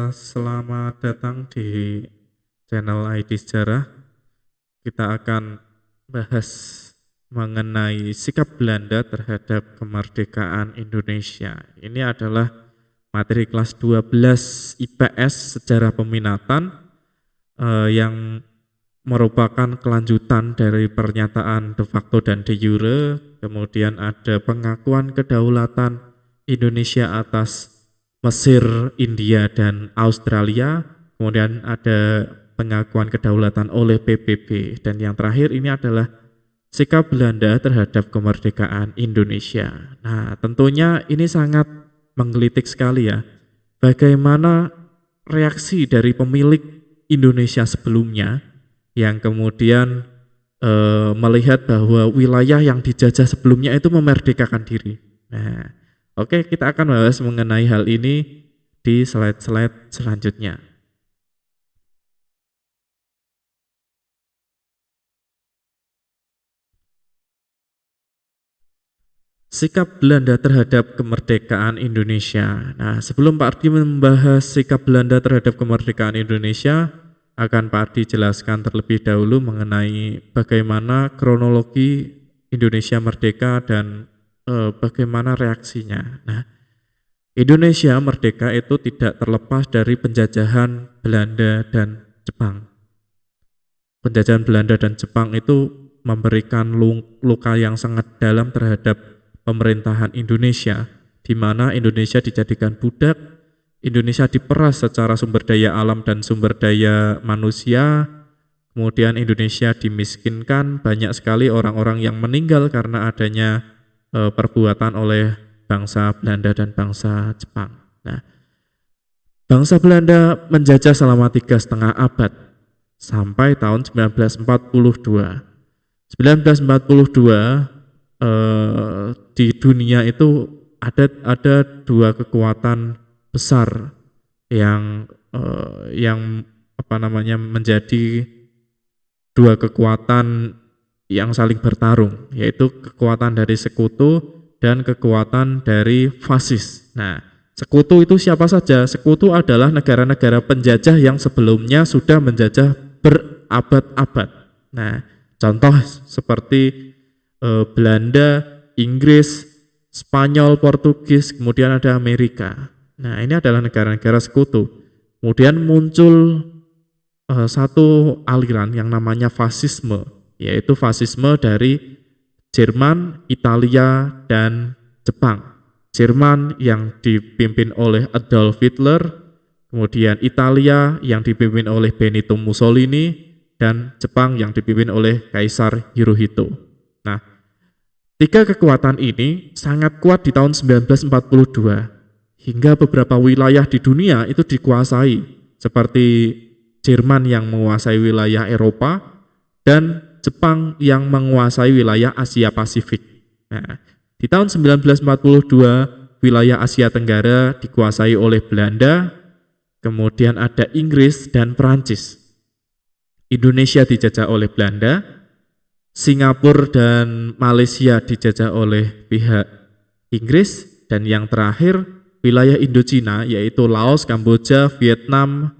Selamat datang di channel ID Sejarah. Kita akan bahas mengenai sikap Belanda terhadap kemerdekaan Indonesia. Ini adalah materi kelas 12 IPS Sejarah Peminatan yang merupakan kelanjutan dari pernyataan de facto dan de jure. Kemudian ada pengakuan kedaulatan Indonesia atas Mesir, India, dan Australia. Kemudian ada pengakuan kedaulatan oleh PBB. Dan yang terakhir ini adalah sikap Belanda terhadap kemerdekaan Indonesia. Nah, tentunya ini sangat menggelitik sekali ya. Bagaimana reaksi dari pemilik Indonesia sebelumnya yang kemudian melihat bahwa wilayah yang dijajah sebelumnya itu memerdekakan diri. Nah, oke, kita akan bahas mengenai hal ini di slide-slide selanjutnya. Sikap Belanda terhadap kemerdekaan Indonesia. Nah, sebelum Pak Ardi membahas sikap Belanda terhadap kemerdekaan Indonesia, akan Pak Ardi jelaskan terlebih dahulu mengenai bagaimana kronologi Indonesia merdeka dan bagaimana reaksinya. Nah, Indonesia merdeka itu tidak terlepas dari penjajahan Belanda dan Jepang. Penjajahan Belanda dan Jepang itu memberikan luka yang sangat dalam terhadap pemerintahan Indonesia, di mana Indonesia dijadikan budak, Indonesia diperas secara sumber daya alam dan sumber daya manusia, kemudian Indonesia dimiskinkan, banyak sekali orang-orang yang meninggal karena adanya perbuatan oleh bangsa Belanda dan bangsa Jepang. Nah, bangsa Belanda menjajah selama 3,5 abad sampai tahun 1942. 1942 di dunia itu ada dua kekuatan besar yang menjadi dua kekuatan yang saling bertarung, yaitu kekuatan dari sekutu dan kekuatan dari fasis. Nah, sekutu itu siapa saja? Sekutu adalah negara-negara penjajah yang sebelumnya sudah menjajah berabad-abad. Nah, contoh seperti Belanda, Inggris, Spanyol, Portugis, kemudian ada Amerika. Nah, ini adalah negara-negara sekutu. Kemudian muncul satu aliran yang namanya fasisme, yaitu fasisme dari Jerman, Italia, dan Jepang. Jerman yang dipimpin oleh Adolf Hitler, kemudian Italia yang dipimpin oleh Benito Mussolini, dan Jepang yang dipimpin oleh Kaisar Hirohito. Nah, tiga kekuatan ini sangat kuat di tahun 1942 hingga beberapa wilayah di dunia itu dikuasai, seperti Jerman yang menguasai wilayah Eropa dan Jepang yang menguasai wilayah Asia Pasifik. Nah, di tahun 1942 wilayah Asia Tenggara dikuasai oleh Belanda, kemudian ada Inggris dan Perancis. Indonesia dijajah oleh Belanda, Singapura dan Malaysia dijajah oleh pihak Inggris, dan yang terakhir wilayah Indochina yaitu Laos, Kamboja, Vietnam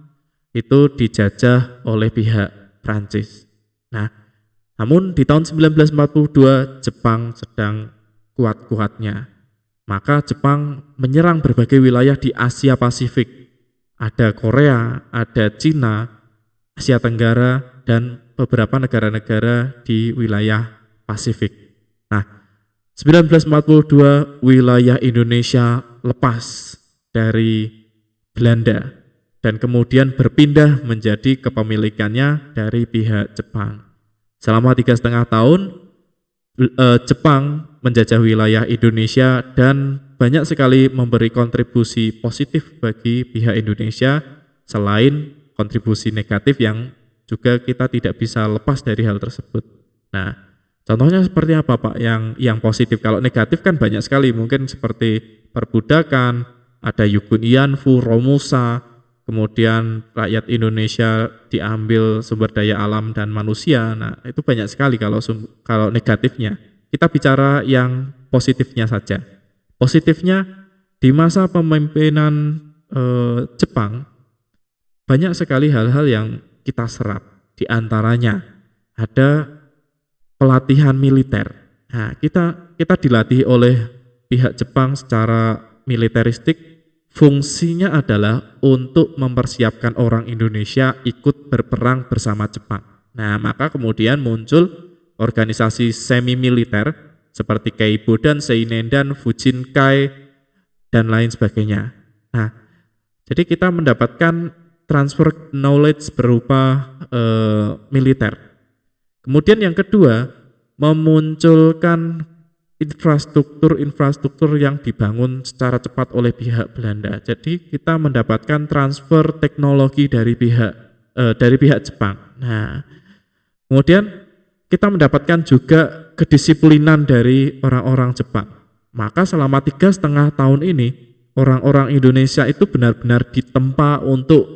itu dijajah oleh pihak Prancis. Nah, namun di tahun 1942 Jepang sedang kuat-kuatnya. Maka Jepang menyerang berbagai wilayah di Asia Pasifik. Ada Korea, ada Cina, Asia Tenggara, dan beberapa negara-negara di wilayah Pasifik. Nah, 1942 wilayah Indonesia lepas dari Belanda dan kemudian berpindah menjadi kepemilikannya dari pihak Jepang. Selama 3,5 tahun Jepang menjajah wilayah Indonesia dan banyak sekali memberi kontribusi positif bagi pihak Indonesia, selain kontribusi negatif yang juga kita tidak bisa lepas dari hal tersebut. Nah, contohnya seperti apa Pak yang positif? Kalau negatif kan banyak sekali, mungkin seperti perbudakan, ada Yugun Ianfu, Romusa, kemudian rakyat Indonesia diambil sumber daya alam dan manusia. Nah, itu banyak sekali kalau negatifnya. Kita bicara yang positifnya saja. Positifnya, di masa pemimpinan Jepang, banyak sekali hal-hal yang kita serap. Di antaranya ada pelatihan militer. Nah, kita dilatih oleh pihak Jepang secara militeristik. Fungsinya adalah untuk mempersiapkan orang Indonesia ikut berperang bersama Jepang. Nah, maka kemudian muncul organisasi semi militer seperti Keibodan, Seinendan, Fujinkai, dan lain sebagainya. Nah, jadi kita mendapatkan transfer knowledge berupa militer. Kemudian yang kedua, memunculkan infrastruktur yang dibangun secara cepat oleh pihak Belanda. Jadi kita mendapatkan transfer teknologi dari pihak Jepang. Nah, kemudian kita mendapatkan juga kedisiplinan dari orang-orang Jepang. Maka selama 3,5 tahun ini orang-orang Indonesia itu benar-benar ditempa untuk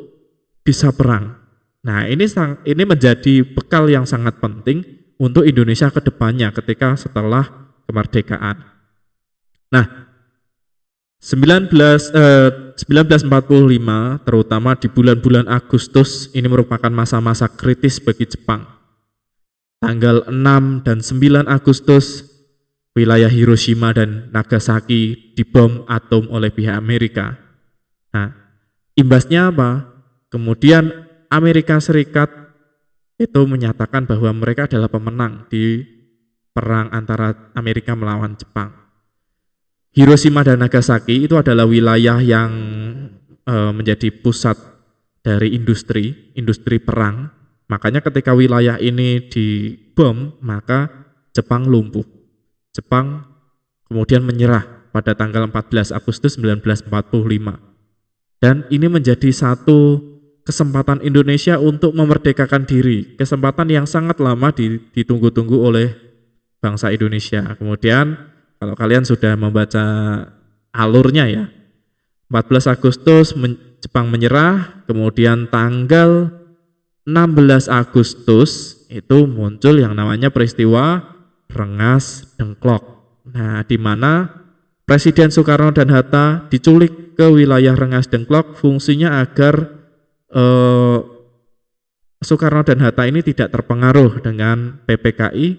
bisa perang. Nah, ini menjadi bekal yang sangat penting untuk Indonesia ke depannya ketika setelah kemerdekaan. Nah, 1945 terutama di bulan-bulan Agustus ini merupakan masa-masa kritis bagi Jepang. Tanggal 6 dan 9 Agustus wilayah Hiroshima dan Nagasaki dibom atom oleh pihak Amerika. Nah, imbasnya apa? Kemudian Amerika Serikat itu menyatakan bahwa mereka adalah pemenang di perang antara Amerika melawan Jepang. Hiroshima dan Nagasaki itu adalah wilayah yang menjadi pusat dari industri perang. Makanya ketika wilayah ini dibom, maka Jepang lumpuh. Jepang kemudian menyerah pada tanggal 14 Agustus 1945. Dan ini menjadi satu kesempatan Indonesia untuk memerdekakan diri, kesempatan yang sangat lama ditunggu-tunggu oleh bangsa Indonesia. Kemudian kalau kalian sudah membaca alurnya ya, 14 Agustus Jepang menyerah, kemudian tanggal 16 Agustus itu muncul yang namanya peristiwa Rengas Dengklok. Nah, di mana Presiden Soekarno dan Hatta diculik ke wilayah Rengas Dengklok, fungsinya agar Soekarno dan Hatta ini tidak terpengaruh dengan PPKI,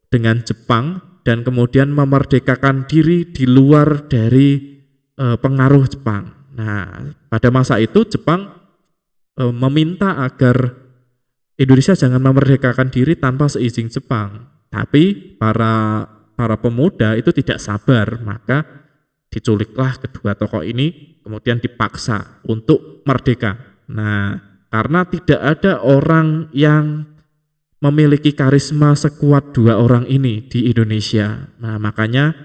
dengan Jepang, dan kemudian memerdekakan diri di luar dari pengaruh Jepang. Nah, pada masa itu Jepang meminta agar Indonesia jangan memerdekakan diri tanpa seizin Jepang. Tapi para pemuda itu tidak sabar, maka diculiklah kedua tokoh ini, kemudian dipaksa untuk merdeka. Nah, karena tidak ada orang yang memiliki karisma sekuat dua orang ini di Indonesia. Nah, makanya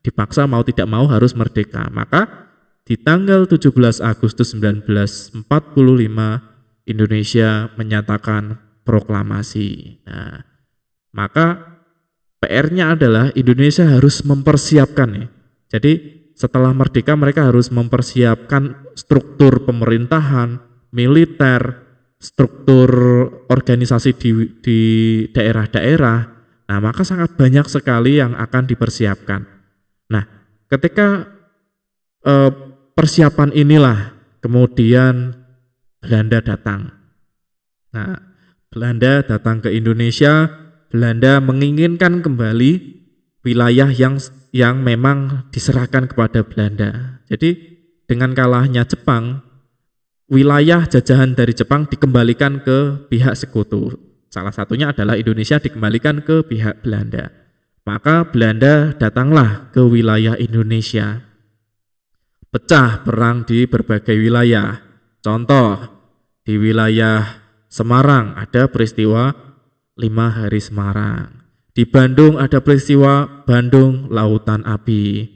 dipaksa mau tidak mau harus merdeka. Maka di tanggal 17 Agustus 1945 Indonesia menyatakan proklamasi. Nah, maka PR-nya adalah Indonesia harus mempersiapkan ya. Jadi setelah merdeka mereka harus mempersiapkan struktur pemerintahan, militer, struktur organisasi di daerah-daerah. Nah, maka sangat banyak sekali yang akan dipersiapkan. Nah, ketika persiapan inilah kemudian Belanda datang. Nah, Belanda datang ke Indonesia. Belanda menginginkan kembali wilayah yang memang diserahkan kepada Belanda. Jadi dengan kalahnya Jepang, wilayah jajahan dari Jepang dikembalikan ke pihak sekutu. Salah satunya adalah Indonesia dikembalikan ke pihak Belanda. Maka Belanda datanglah ke wilayah Indonesia. Pecah perang di berbagai wilayah. Contoh, di wilayah Semarang ada peristiwa 5 Hari Semarang. Di Bandung ada peristiwa Bandung Lautan Api.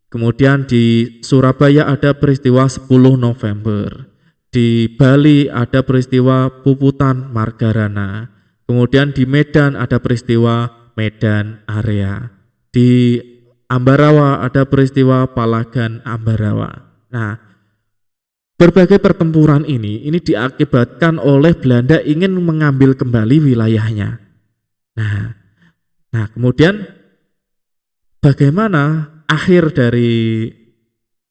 Kemudian di Surabaya ada peristiwa 10 November. Di Bali ada peristiwa Puputan Margarana. Kemudian di Medan ada peristiwa Medan Area. Di Ambarawa ada peristiwa Palagan Ambarawa. Nah, berbagai pertempuran ini diakibatkan oleh Belanda ingin mengambil kembali wilayahnya. Nah, kemudian bagaimana akhir dari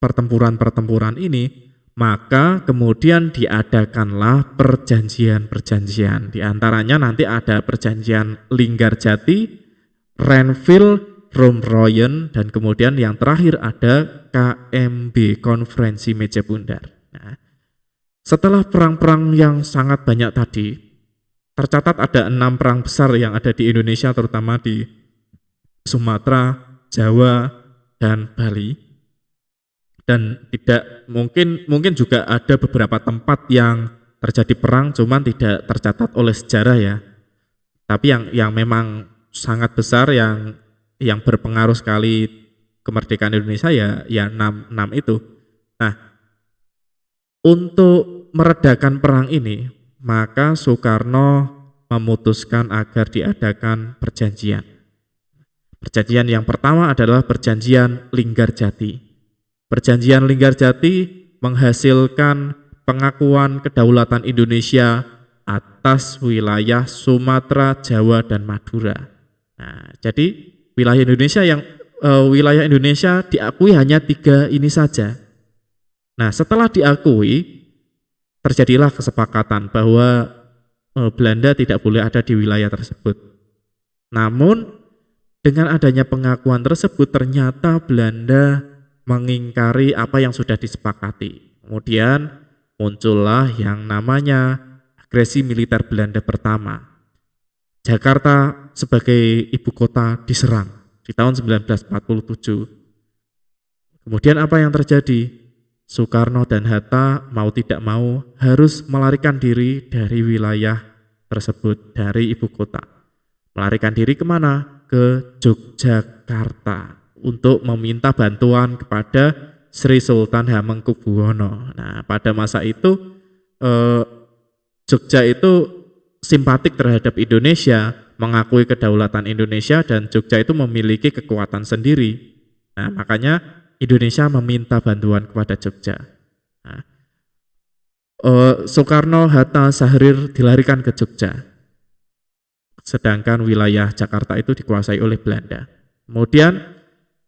pertempuran-pertempuran ini? Maka kemudian diadakanlah perjanjian-perjanjian. Di antaranya nanti ada perjanjian Linggarjati, Renville, Romroyen, dan kemudian yang terakhir ada KMB, Konferensi Meja Bundar. Nah, setelah perang-perang yang sangat banyak tadi, tercatat ada 6 perang besar yang ada di Indonesia, terutama di Sumatera, Jawa, dan Bali. Dan tidak mungkin juga ada beberapa tempat yang terjadi perang, cuman tidak tercatat oleh sejarah ya. Tapi yang memang sangat besar yang berpengaruh sekali kemerdekaan Indonesia ya 6 itu. Nah, untuk meredakan perang ini, maka Soekarno memutuskan agar diadakan perjanjian. Perjanjian yang pertama adalah perjanjian Linggarjati. Perjanjian Linggarjati menghasilkan pengakuan kedaulatan Indonesia atas wilayah Sumatera, Jawa, dan Madura. Nah, jadi wilayah Indonesia diakui hanya 3 ini saja. Nah, setelah diakui, terjadilah kesepakatan bahwa Belanda tidak boleh ada di wilayah tersebut. Namun, dengan adanya pengakuan tersebut, ternyata Belanda mengingkari apa yang sudah disepakati. Kemudian muncullah yang namanya agresi militer Belanda pertama. Jakarta sebagai ibu kota diserang di tahun 1947. Kemudian apa yang terjadi? Soekarno dan Hatta mau tidak mau harus melarikan diri dari wilayah tersebut, dari ibu kota. Melarikan diri kemana? Ke Yogyakarta untuk meminta bantuan kepada Sri Sultan Hamengkubuwono. Nah, pada masa itu Jogja itu simpatik terhadap Indonesia, mengakui kedaulatan Indonesia, dan Jogja itu memiliki kekuatan sendiri. Nah, makanya Indonesia meminta bantuan kepada Jogja. Nah, Soekarno, Hatta, Syahrir dilarikan ke Jogja, sedangkan wilayah Jakarta itu dikuasai oleh Belanda. Kemudian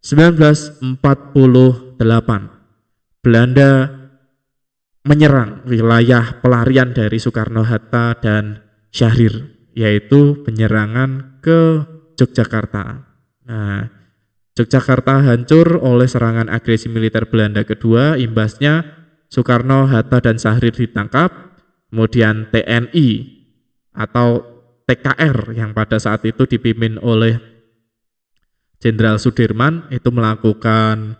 1948 Belanda menyerang wilayah pelarian dari Soekarno, Hatta, dan Syahrir, yaitu penyerangan ke Yogyakarta. Nah, Yogyakarta hancur oleh serangan agresi militer Belanda kedua. Imbasnya Soekarno, Hatta, dan Syahrir ditangkap. Kemudian TNI atau TKR yang pada saat itu dipimpin oleh Jenderal Sudirman itu melakukan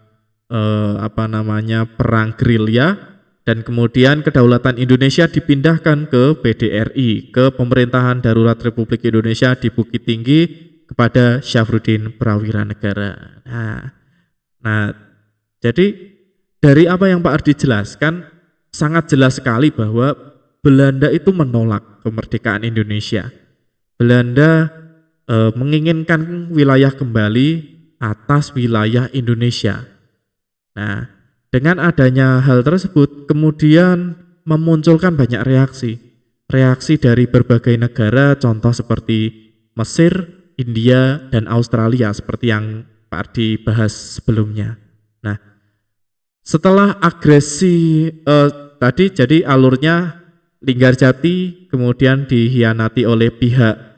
perang gerilya, dan kemudian kedaulatan Indonesia dipindahkan ke PDRI, ke Pemerintahan Darurat Republik Indonesia di Bukit Tinggi kepada Syafruddin Prawira Negara. Nah, jadi dari apa yang Pak Ardi jelaskan sangat jelas sekali bahwa Belanda itu menolak kemerdekaan Indonesia. Belanda menginginkan wilayah kembali atas wilayah Indonesia. Nah, dengan adanya hal tersebut kemudian memunculkan banyak reaksi dari berbagai negara, contoh seperti Mesir, India, dan Australia seperti yang Pak Ardi bahas sebelumnya. Nah, setelah agresi tadi, jadi alurnya Linggarjati kemudian dihianati oleh pihak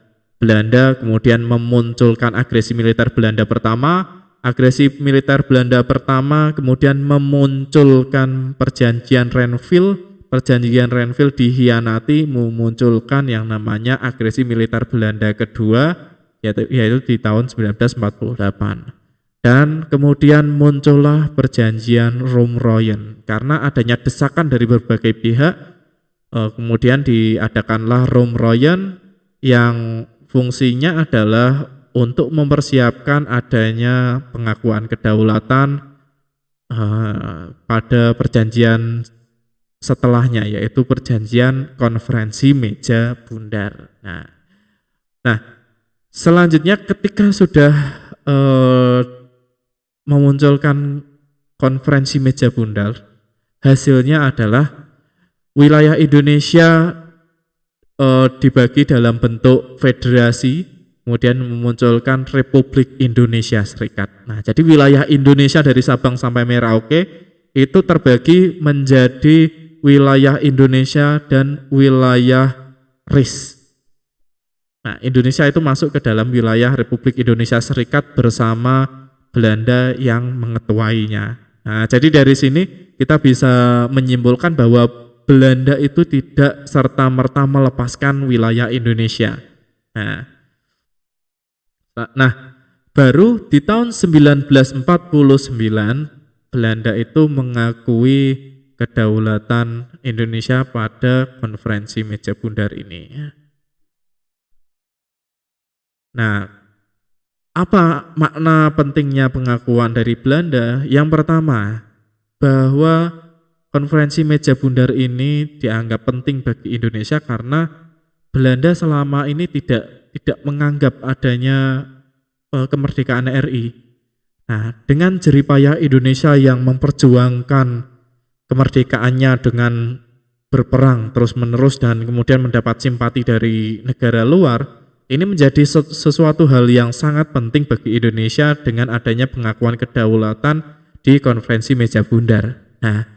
Belanda, kemudian memunculkan agresi militer Belanda pertama. Agresi militer Belanda pertama kemudian memunculkan perjanjian Renville. Perjanjian Renville dihianati, memunculkan yang namanya agresi militer Belanda kedua, yaitu di tahun 1948. Dan kemudian muncullah perjanjian Romroyen. Karena adanya desakan dari berbagai pihak, kemudian diadakanlah Romroyen yang fungsinya adalah untuk mempersiapkan adanya pengakuan kedaulatan pada perjanjian setelahnya, yaitu perjanjian Konferensi Meja Bundar. Nah, selanjutnya ketika sudah memunculkan Konferensi Meja Bundar, hasilnya adalah wilayah Indonesia dibagi dalam bentuk federasi, kemudian memunculkan Republik Indonesia Serikat. Nah, jadi wilayah Indonesia dari Sabang sampai Merauke itu terbagi menjadi wilayah Indonesia dan wilayah RIS. Nah, Indonesia itu masuk ke dalam wilayah Republik Indonesia Serikat bersama Belanda yang mengetuainya. Nah, jadi dari sini kita bisa menyimpulkan bahwa Belanda itu tidak serta-merta melepaskan wilayah Indonesia. Nah, baru di tahun 1949 Belanda itu mengakui kedaulatan Indonesia pada konferensi meja bundar ini. Nah, apa makna pentingnya pengakuan dari Belanda? Yang pertama, bahwa konferensi meja bundar ini dianggap penting bagi Indonesia karena Belanda selama ini tidak menganggap adanya kemerdekaan RI. Nah, dengan jeripayah Indonesia yang memperjuangkan kemerdekaannya dengan berperang terus-menerus dan kemudian mendapat simpati dari negara luar, ini menjadi sesuatu hal yang sangat penting bagi Indonesia dengan adanya pengakuan kedaulatan di konferensi meja bundar. Nah,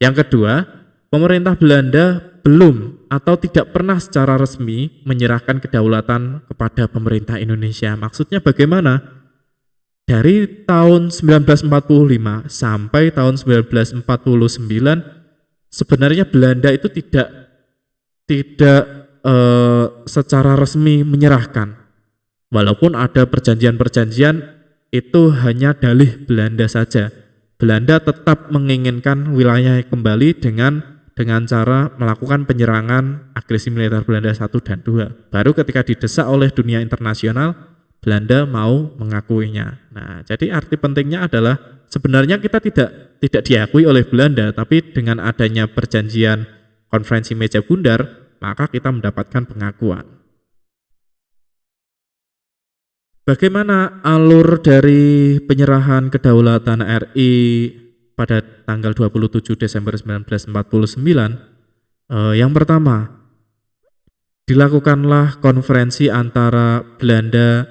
yang kedua, pemerintah Belanda belum atau tidak pernah secara resmi menyerahkan kedaulatan kepada pemerintah Indonesia. Maksudnya bagaimana? Dari tahun 1945 sampai tahun 1949 sebenarnya Belanda itu tidak secara resmi menyerahkan. Walaupun ada perjanjian-perjanjian, itu hanya dalih Belanda saja. Belanda tetap menginginkan wilayah kembali dengan cara melakukan penyerangan agresi militer Belanda 1 dan 2. Baru ketika didesak oleh dunia internasional, Belanda mau mengakuinya. Nah, jadi arti pentingnya adalah sebenarnya kita tidak diakui oleh Belanda, tapi dengan adanya perjanjian konferensi meja bundar, maka kita mendapatkan pengakuan. Bagaimana alur dari penyerahan kedaulatan RI pada tanggal 27 Desember 1949? Yang pertama, dilakukanlah konferensi antara Belanda,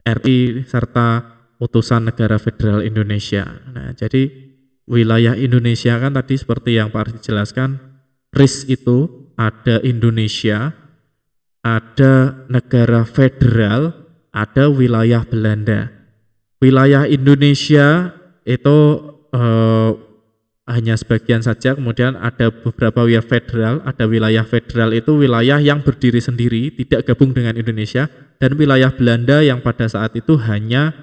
RI, serta utusan negara federal Indonesia. Nah, jadi wilayah Indonesia kan tadi seperti yang Pak Ardi jelaskan, RIS itu ada Indonesia, ada negara federal, ada wilayah Belanda. Wilayah Indonesia itu hanya sebagian saja, kemudian ada beberapa wilayah federal. Ada wilayah federal itu wilayah yang berdiri sendiri, tidak gabung dengan Indonesia, dan wilayah Belanda yang pada saat itu hanya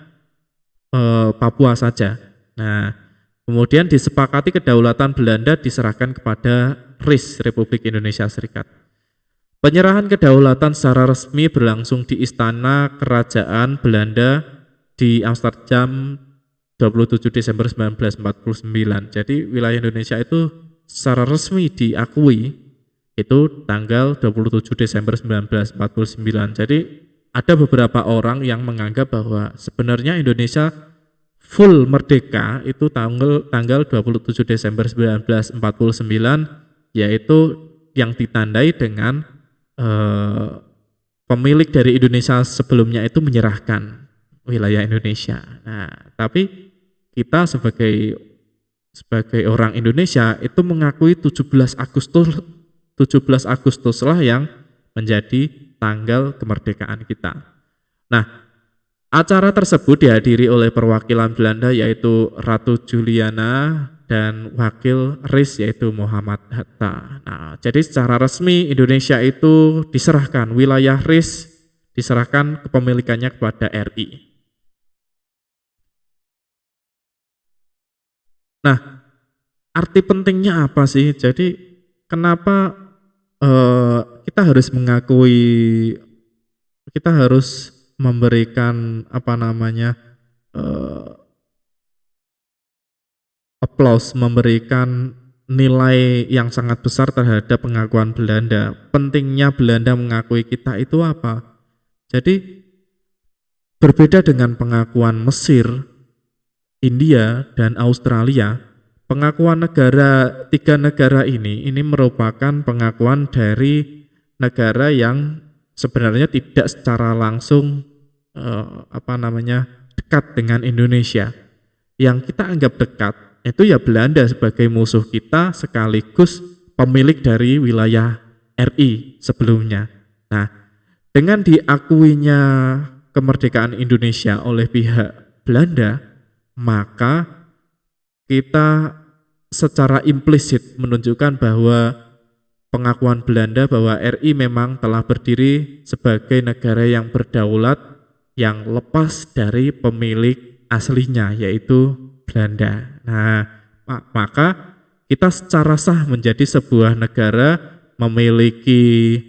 Papua saja. Nah, kemudian disepakati kedaulatan Belanda diserahkan kepada RIS, Republik Indonesia Serikat. Penyerahan kedaulatan secara resmi berlangsung di Istana Kerajaan Belanda di Amsterdam 27 Desember 1949. Jadi wilayah Indonesia itu secara resmi diakui itu tanggal 27 Desember 1949. Jadi ada beberapa orang yang menganggap bahwa sebenarnya Indonesia full merdeka itu tanggal 27 Desember 1949, yaitu yang ditandai dengan pemilik dari Indonesia sebelumnya itu menyerahkan wilayah Indonesia. Nah, tapi kita sebagai orang Indonesia itu mengakui 17 Agustus lah yang menjadi tanggal kemerdekaan kita. Nah, acara tersebut dihadiri oleh perwakilan Belanda yaitu Ratu Juliana dan wakil RIS yaitu Muhammad Hatta. Nah, jadi secara resmi Indonesia itu diserahkan, wilayah RIS diserahkan kepemilikannya kepada RI. Nah, arti pentingnya apa sih? Jadi kenapa kita harus mengakui, kita harus memberikan applause, memberikan nilai yang sangat besar terhadap pengakuan Belanda. Pentingnya Belanda mengakui kita itu apa? Jadi berbeda dengan pengakuan Mesir, India, dan Australia, pengakuan tiga negara ini merupakan pengakuan dari negara yang sebenarnya tidak secara langsung dekat dengan Indonesia. Yang kita anggap dekat itu ya Belanda sebagai musuh kita sekaligus pemilik dari wilayah RI sebelumnya. Nah, dengan diakuinya kemerdekaan Indonesia oleh pihak Belanda, maka kita secara implisit menunjukkan bahwa pengakuan Belanda bahwa RI memang telah berdiri sebagai negara yang berdaulat, yang lepas dari pemilik aslinya yaitu Belanda. Nah, maka kita secara sah menjadi sebuah negara memiliki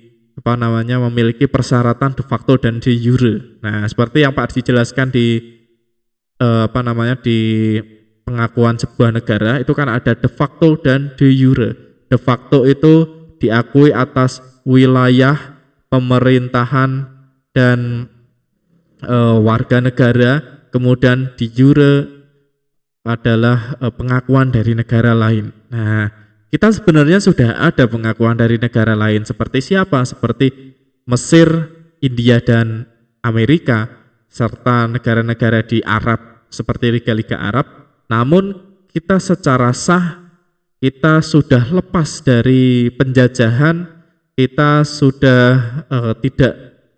memiliki persyaratan de facto dan de jure. Nah, seperti yang Pak dijelaskan di di pengakuan sebuah negara itu kan ada de facto dan de jure. De facto itu diakui atas wilayah, pemerintahan dan warga negara, kemudian de jure adalah pengakuan dari negara lain. Nah, kita sebenarnya sudah ada pengakuan dari negara lain seperti siapa? Seperti Mesir, India dan Amerika serta negara-negara di Arab seperti Liga-Liga Arab. Namun kita secara sah kita sudah lepas dari penjajahan, kita sudah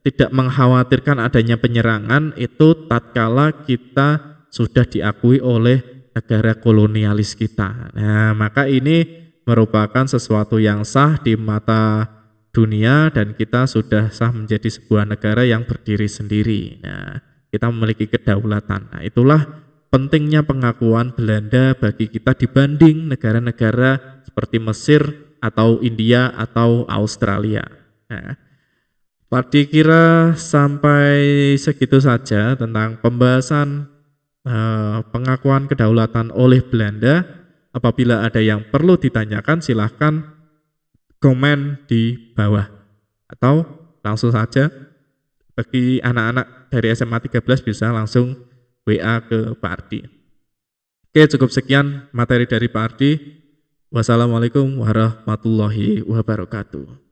tidak mengkhawatirkan adanya penyerangan itu tatkala kita sudah diakui oleh negara kolonialis kita. Nah, maka ini merupakan sesuatu yang sah di mata dunia dan kita sudah sah menjadi sebuah negara yang berdiri sendiri. Nah, kita memiliki kedaulatan. Nah, itulah pentingnya pengakuan Belanda bagi kita dibanding negara-negara seperti Mesir atau India atau Australia. Nah, Pak dikira sampai segitu saja tentang pembahasan pengakuan kedaulatan oleh Belanda. Apabila ada yang perlu ditanyakan silahkan komen di bawah atau langsung saja bagi anak-anak dari SMA 13 bisa langsung WA ke Pak Ardi. Oke, cukup sekian materi dari Pak Ardi. Wassalamualaikum warahmatullahi wabarakatuh.